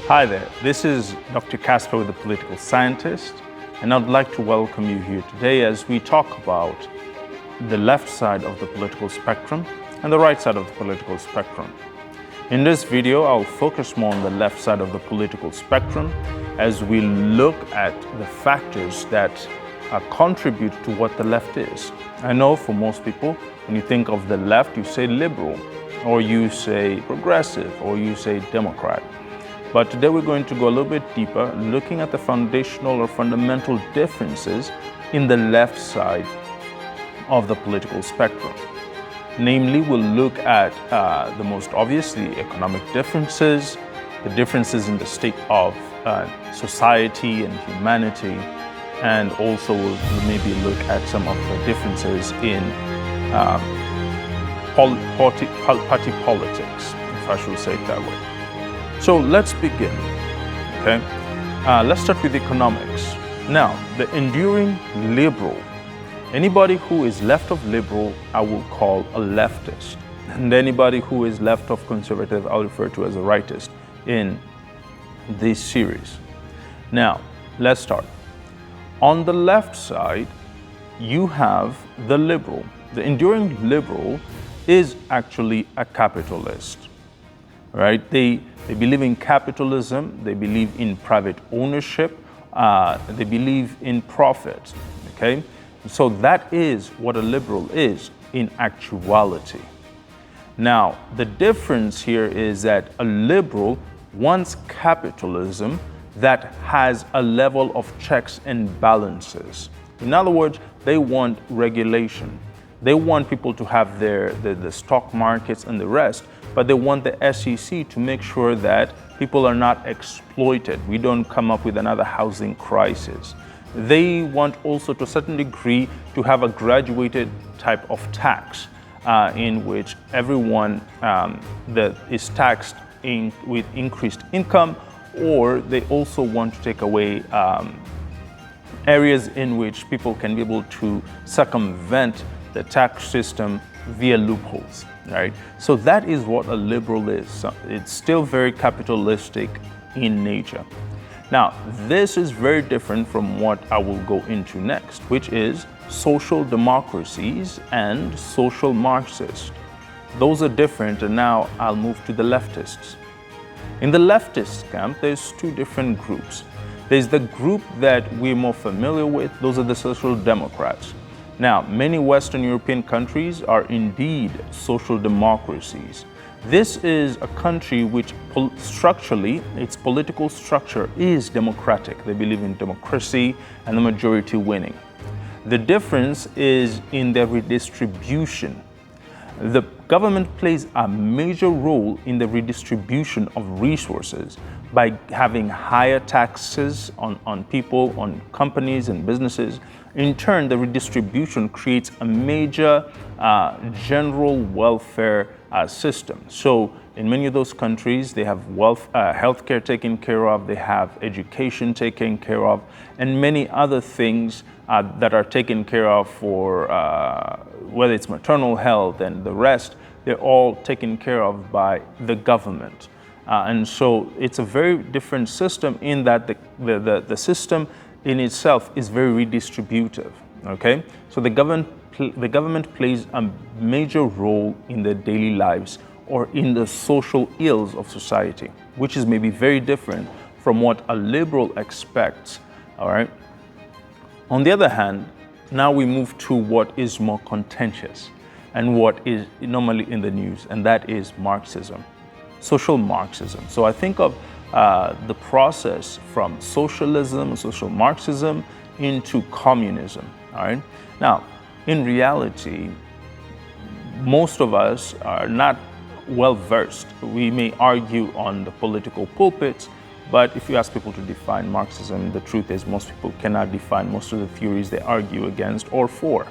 Hi there, this is Dr. Casper with The Political Scientist, and I'd like to welcome you here today as we talk about the left side of the political spectrum and the right side of the political spectrum. In this video, I'll focus more on the left side of the political spectrum as we look at the factors that contribute to what the left is. I know for most people, when you think of the left, you say liberal, or you say progressive, or you say Democrat. But today we're going to go a little bit deeper, looking at the foundational or fundamental differences in the left side of the political spectrum. Namely, we'll look at the most obvious, the economic differences, the differences in the state of society and humanity, and also we'll maybe look at some of the differences in party politics, if I should say it that way. So let's begin, okay? Let's start with economics. Now, the enduring liberal, anybody who is left of liberal, I will call a leftist. And anybody who is left of conservative, I'll refer to as a rightist in this series. Now, let's start. On the left side, you have the liberal. The enduring liberal is actually a capitalist. Right? They believe in capitalism, they believe in private ownership, they believe in profit, okay? So that is what a liberal is in actuality. Now, the difference here is that a liberal wants capitalism that has a level of checks and balances. In other words, they want regulation. They want people to have the stock markets and the rest, but they want the SEC to make sure that people are not exploited. We don't come up with another housing crisis. They want also to a certain degree to have a graduated type of tax in which everyone that is taxed with increased income, or they also want to take away areas in which people can be able to circumvent the tax system via loopholes, right? So that is what a liberal is. So it's still very capitalistic in nature. Now, this is very different from what I will go into next, which is social democracies and social Marxists. Those are different, and now I'll move to the leftists. In the leftist camp, there's two different groups. There's the group that we're more familiar with. Those are the social democrats. Now, many Western European countries are indeed social democracies. This is a country which structurally, its political structure is democratic. They believe in democracy and the majority winning. The difference is in the redistribution. The government plays a major role in the redistribution of resources by having higher taxes on people, on companies and businesses. In turn, the redistribution creates a major general welfare system. So in many of those countries, they have healthcare taken care of, they have education taken care of, and many other things that are taken care of for whether it's maternal health and the rest, they're all taken care of by the government. And so it's a very different system in that the system in itself is very redistributive, okay? So the government plays a major role in the daily lives or in the social ills of society, which is maybe very different from what a liberal expects, all right? On the other hand, now we move to what is more contentious and what is normally in the news, and that is Marxism, social Marxism. So I think of the process from socialism, social Marxism, into communism, all right? Now, in reality, most of us are not well versed. We may argue on the political pulpits, but if you ask people to define Marxism, the truth is most people cannot define most of the theories they argue against or for.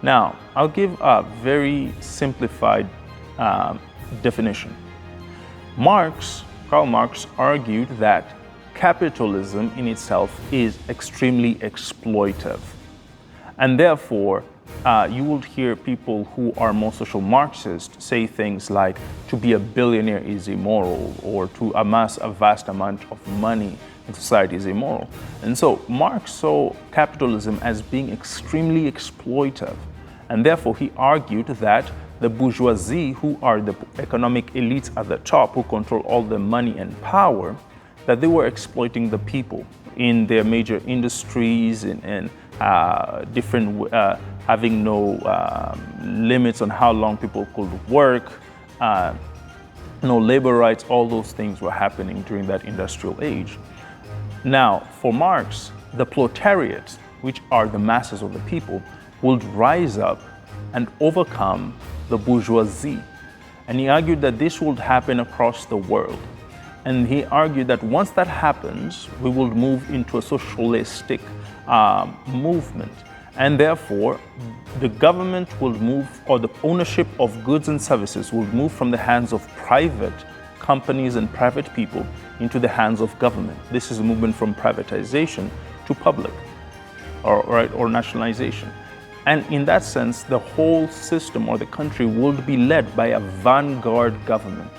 Now, I'll give a very simplified definition. Karl Marx argued that capitalism in itself is extremely exploitive, and therefore you will hear people who are more social Marxists say things like, to be a billionaire is immoral, or to amass a vast amount of money in society is immoral. And so Marx saw capitalism as being extremely exploitive. And therefore he argued that the bourgeoisie, who are the economic elites at the top, who control all the money and power, that they were exploiting the people in their major industries and different, having no limits on how long people could work, no labor rights, all those things were happening during that industrial age. Now, for Marx, the proletariat, which are the masses of the people, would rise up and overcome the bourgeoisie. And he argued that this would happen across the world. And he argued that once that happens, we will move into a socialistic movement. And therefore, the government will move, or the ownership of goods and services will move from the hands of private companies and private people into the hands of government. This is a movement from privatization to public, or nationalization. And in that sense, the whole system or the country would be led by a vanguard government.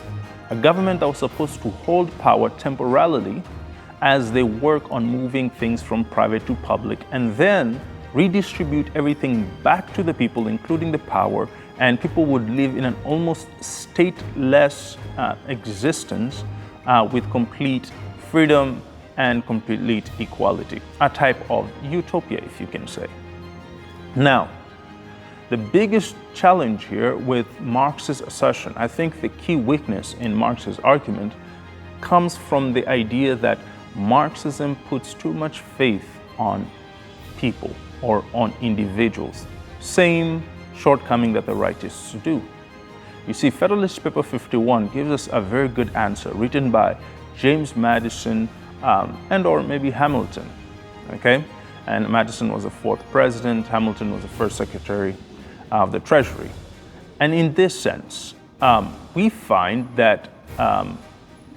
A government that was supposed to hold power temporarily as they work on moving things from private to public, and then redistribute everything back to the people, including the power, and people would live in an almost stateless existence with complete freedom and complete equality. A type of utopia, if you can say. Now, the biggest challenge here with Marx's assertion, I think the key weakness in Marx's argument, comes from the idea that Marxism puts too much faith on people or on individuals. Same shortcoming that the rightists do. You see, Federalist Paper 51 gives us a very good answer, written by James Madison and or maybe Hamilton, okay? And Madison was the fourth president, Hamilton was the first secretary of the Treasury. And in this sense, we find that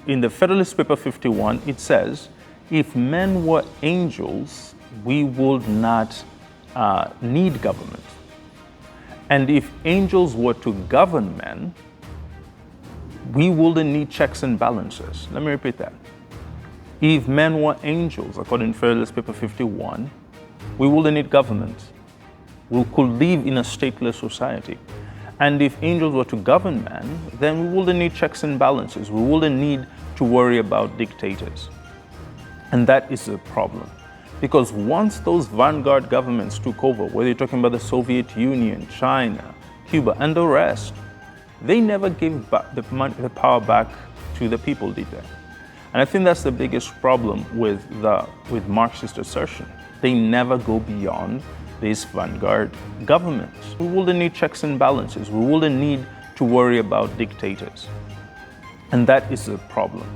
in the Federalist Paper 51, it says, if men were angels, we would not need government. And if angels were to govern men, we wouldn't need checks and balances. Let me repeat that. If men were angels, according to Federalist Paper 51, we wouldn't need government. We could live in a stateless society. And if angels were to govern men, then we wouldn't need checks and balances. We wouldn't need to worry about dictators. And that is a problem. Because once those vanguard governments took over, whether you're talking about the Soviet Union, China, Cuba, and the rest, they never gave back the power back to the people, did they? And I think that's the biggest problem with Marxist assertion. They never go beyond these vanguard governments. We wouldn't need checks and balances. We wouldn't need to worry about dictators. And that is a problem.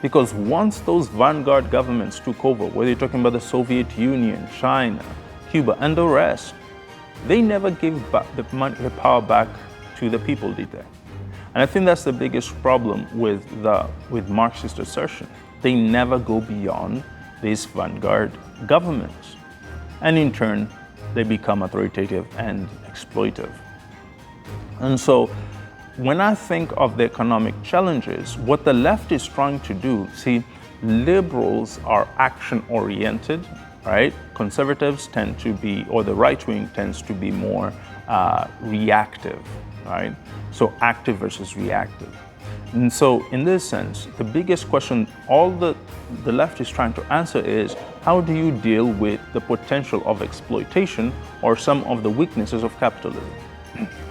Because once those vanguard governments took over, whether you're talking about the Soviet Union, China, Cuba, and the rest, they never gave back the power back to the people, did they? And I think that's the biggest problem with Marxist assertion. They never go beyond these vanguard governments. And in turn, they become authoritative and exploitive. And so, when I think of the economic challenges, what the left is trying to do, see, liberals are action-oriented, right? Conservatives tend to be, or the right wing tends to be more reactive, right? So active versus reactive. And so in this sense, the biggest question all the left is trying to answer is, how do you deal with the potential of exploitation or some of the weaknesses of capitalism?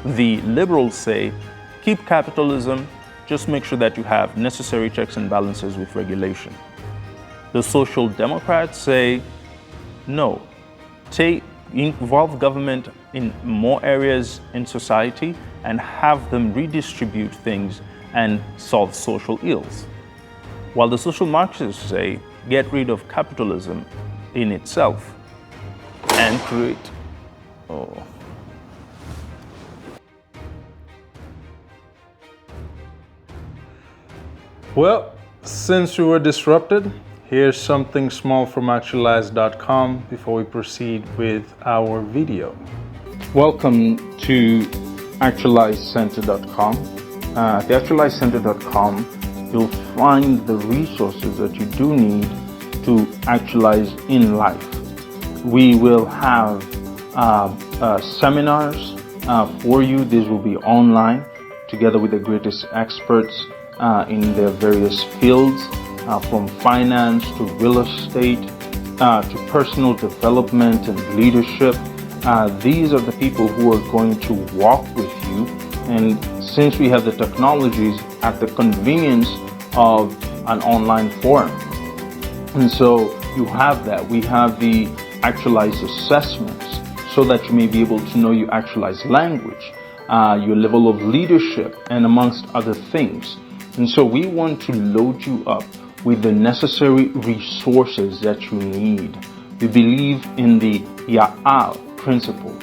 The liberals say, keep capitalism, just make sure that you have necessary checks and balances with regulation. The social democrats say, no, involve government in more areas in society and have them redistribute things and solve social ills. While the social Marxists say, get rid of capitalism in itself and create, Well, since we were disrupted, here's something small from actualize.com before we proceed with our video. Welcome to actualizecenter.com. At actualizecenter.com, you'll find the resources that you do need to actualize in life. We will have seminars for you. These will be online, together with the greatest experts in their various fields, from finance to real estate to personal development and leadership. These are the people who are going to walk with you. And since we have the technologies at the convenience of an online forum, and so you have that. We have the actualized assessments so that you may be able to know your actualized language, your level of leadership, and amongst other things. And so we want to load you up with the necessary resources that you need. We believe in the Ya'al principle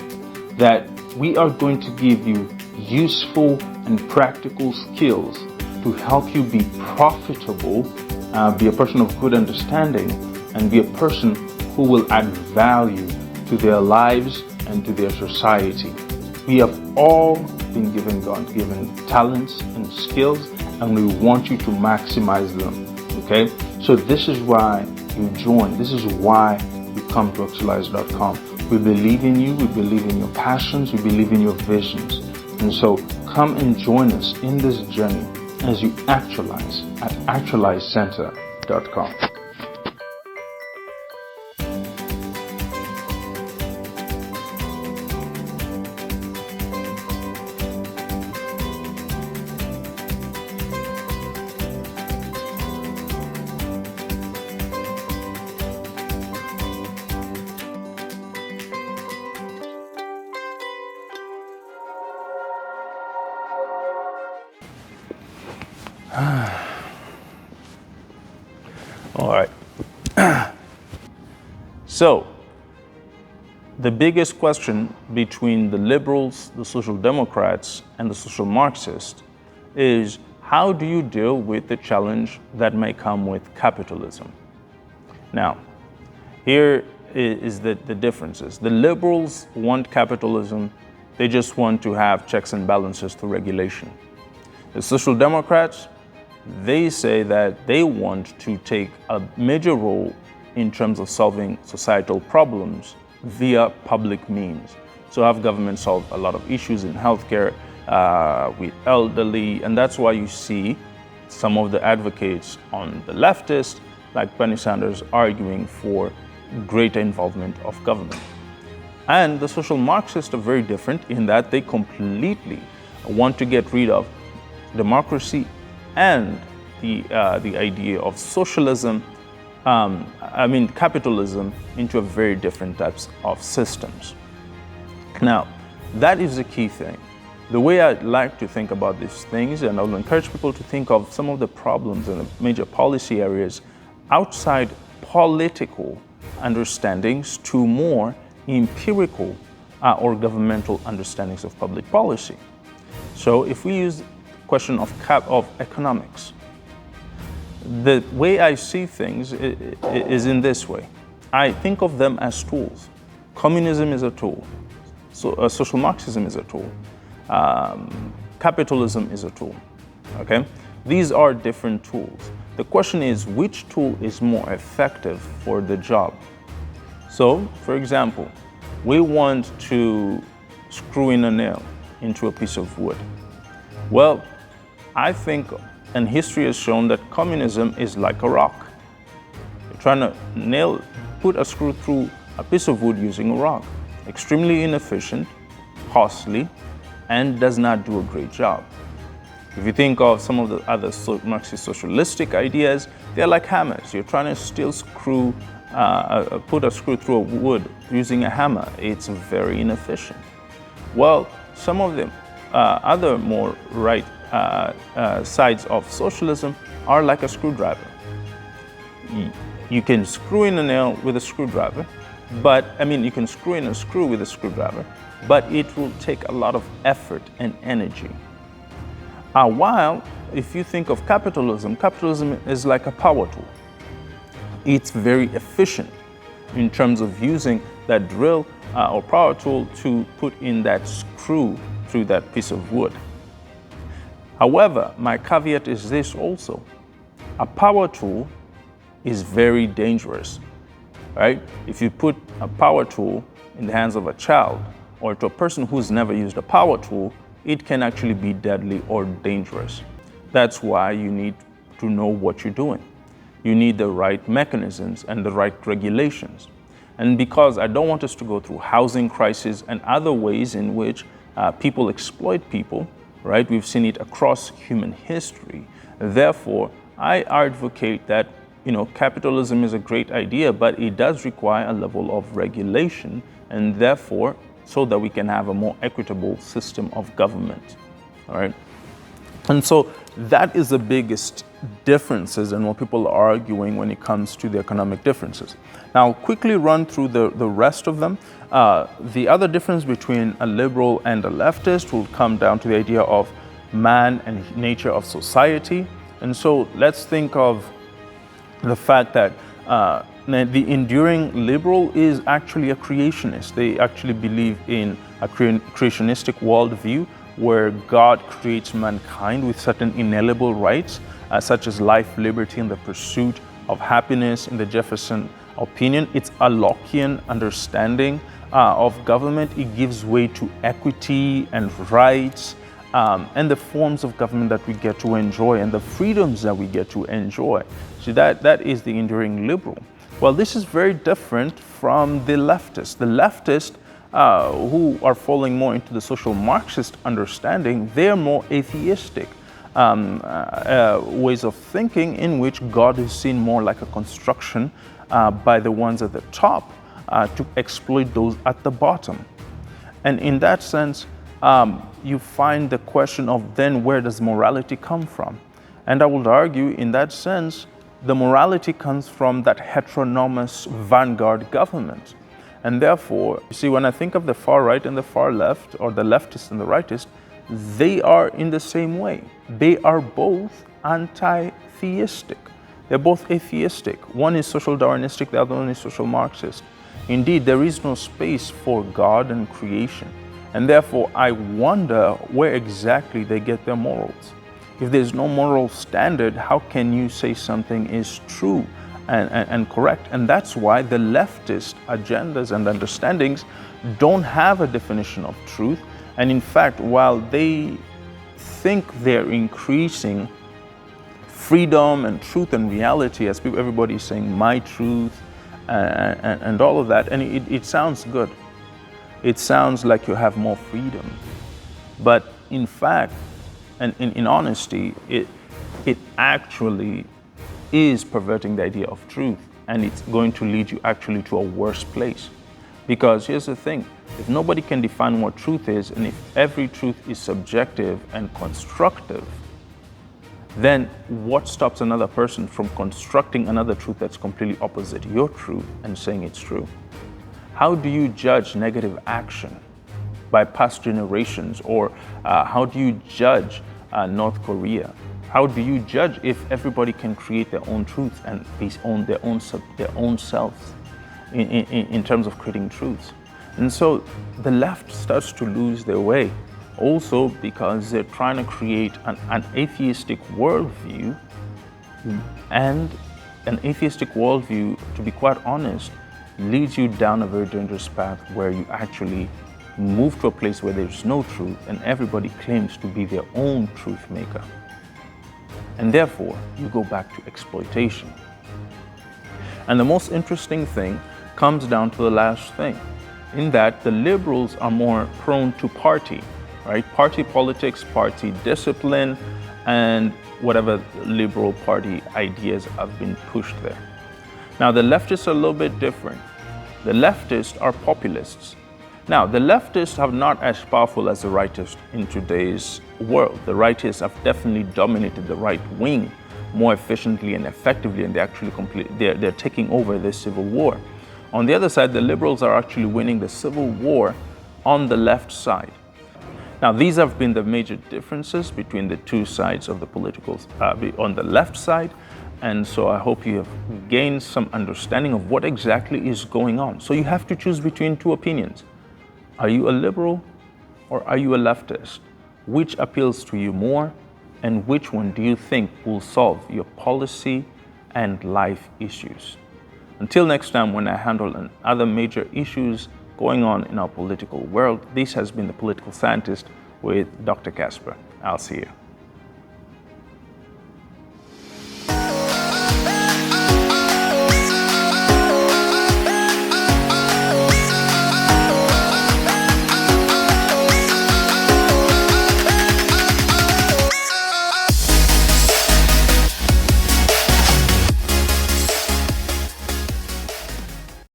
that we are going to give you useful and practical skills to help you be profitable, be a person of good understanding, and be a person who will add value to their lives and to their society. We have all been given God-given talents and skills, and we want you to maximize them. Okay? So this is why you join. This is why you come to actualize.com. We believe in you. We believe in your passions. We believe in your visions. And so come and join us in this journey as you actualize at actualizecenter.com. All right. So, the biggest question between the liberals, the social democrats, and the social Marxists is, how do you deal with the challenge that may come with capitalism? Now, here is the differences. The liberals want capitalism. They just want to have checks and balances through regulation. The social democrats, they say that they want to take a major role in terms of solving societal problems via public means. So have government solve a lot of issues in healthcare, with elderly, and that's why you see some of the advocates on the leftist, like Bernie Sanders, arguing for greater involvement of government. And the social Marxists are very different in that they completely want to get rid of democracy and the idea of socialism, capitalism, into a very different types of systems. Now, that is the key thing. The way I like to think about these things, and I will encourage people to think of some of the problems and the major policy areas outside political understandings to more empirical or governmental understandings of public policy. So if we use question of economics, the way I see things is in this way. I think of them as tools. Communism is a tool. So social Marxism is a tool. Capitalism is a tool. Okay? These are different tools. The question is, which tool is more effective for the job? So, for example, we want to screw in a nail into a piece of wood. Well, I think, and history has shown, that communism is like a rock. You're trying to put a screw through a piece of wood using a rock. Extremely inefficient, costly, and does not do a great job. If you think of some of the other Marxist socialistic ideas, they're like hammers. You're trying to still put a screw through a wood using a hammer. It's very inefficient. Well, some of the other more right sides of socialism are like a screwdriver. You can screw in a nail with a screwdriver, you can screw in a screw with a screwdriver, but it will take a lot of effort and energy. While if you think of capitalism, capitalism is like a power tool. It's very efficient in terms of using that drill or power tool to put in that screw through that piece of wood. However, my caveat is this also. A power tool is very dangerous, right? If you put a power tool in the hands of a child or to a person who's never used a power tool, it can actually be deadly or dangerous. That's why you need to know what you're doing. You need the right mechanisms and the right regulations. And because I don't want us to go through housing crisis and other ways in which people exploit people, right? We've seen it across human history. Therefore, I advocate that, capitalism is a great idea, but it does require a level of regulation, and therefore, so that we can have a more equitable system of government, all right? And so that is the biggest differences in what people are arguing when it comes to the economic differences. Now, I'll quickly run through the rest of them. The other difference between a liberal and a leftist will come down to the idea of man and nature of society. And so let's think of the fact that the enduring liberal is actually a creationist. They actually believe in a creationistic worldview where God creates mankind with certain inalienable rights, such as life, liberty, and the pursuit of happiness. In the Jefferson opinion, it's a Lockean understanding of government. It gives way to equity and rights and the forms of government that we get to enjoy and the freedoms that we get to enjoy. So that is the enduring liberal. Well, this is very different from the leftist. The leftist, who are falling more into the social Marxist understanding, they're more atheistic ways of thinking in which God is seen more like a construction by the ones at the top to exploit those at the bottom. And in that sense, you find the question of then where does morality come from? And I would argue in that sense, the morality comes from that heteronomous vanguard government. And therefore, you see, when I think of the far right and the far left, or the leftist and the rightist, they are in the same way. They are both anti-theistic. They're both atheistic. One is social Darwinistic, the other one is social Marxist. Indeed, there is no space for God and creation. And therefore, I wonder where exactly they get their morals. If there's no moral standard, how can you say something is true and correct? And that's why the leftist agendas and understandings don't have a definition of truth. And in fact, while they think they're increasing freedom and truth and reality, as everybody is saying, my truth and all of that, and it sounds good. It sounds like you have more freedom. But in fact, and in honesty, it actually is perverting the idea of truth, and it's going to lead you actually to a worse place. Because here's the thing, if nobody can define what truth is, and if every truth is subjective and constructive, then what stops another person from constructing another truth that's completely opposite your truth and saying it's true? How do you judge negative action by past generations? Or how do you judge North Korea? How do you judge if everybody can create their own truth and their own selves in terms of creating truths? And so the left starts to lose their way, also because they're trying to create an atheistic worldview, and an atheistic worldview, to be quite honest, leads you down a very dangerous path where you actually move to a place where there's no truth and everybody claims to be their own truth maker. And therefore, you go back to exploitation. And the most interesting thing comes down to the last thing, in that the liberals are more prone to party, right? Party politics, party discipline, and whatever liberal party ideas have been pushed there. Now, the leftists are a little bit different. The leftists are populists. Now, the leftists have not as powerful as the rightists in today's world. The rightists have definitely dominated the right wing more efficiently and effectively, and they're taking over this civil war. On the other side, the liberals are actually winning the civil war on the left side. Now, these have been the major differences between the two sides of the political, on the left side And so I hope you have gained some understanding of what exactly is going on. So you have to choose between two opinions. Are you a liberal or are you a leftist? Which appeals to you more, and which one do you think will solve your policy and life issues? Until next time, when I handle other major issues going on in our political world, this has been The Political Scientist with Dr. Casper. I'll see you.